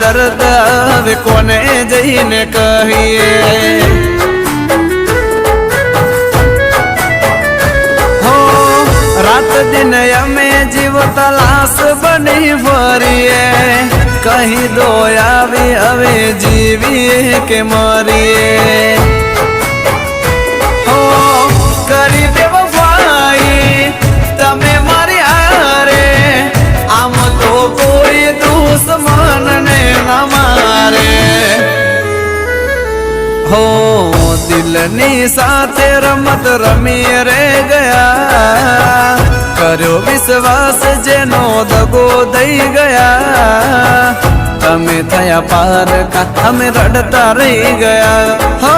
દર્દ હવે કોને જઈને કહીએ હો રાત દિન અમે જીવતા લાશ બની ફરીએ કહી દો આવી હવે જીવીએ કે મરીએ હો કરી દેવ ભાઈ તમે મારી હારે આમ તો કોઈ દુશ્મન ને ના મારે હો દિલની સાથે રમત રમી રે ગયા કર્યો વિશ્વાસ જેનો દગો દઈ ગયા તમે થયા પારકા અમે રડતા રહી ગયા હો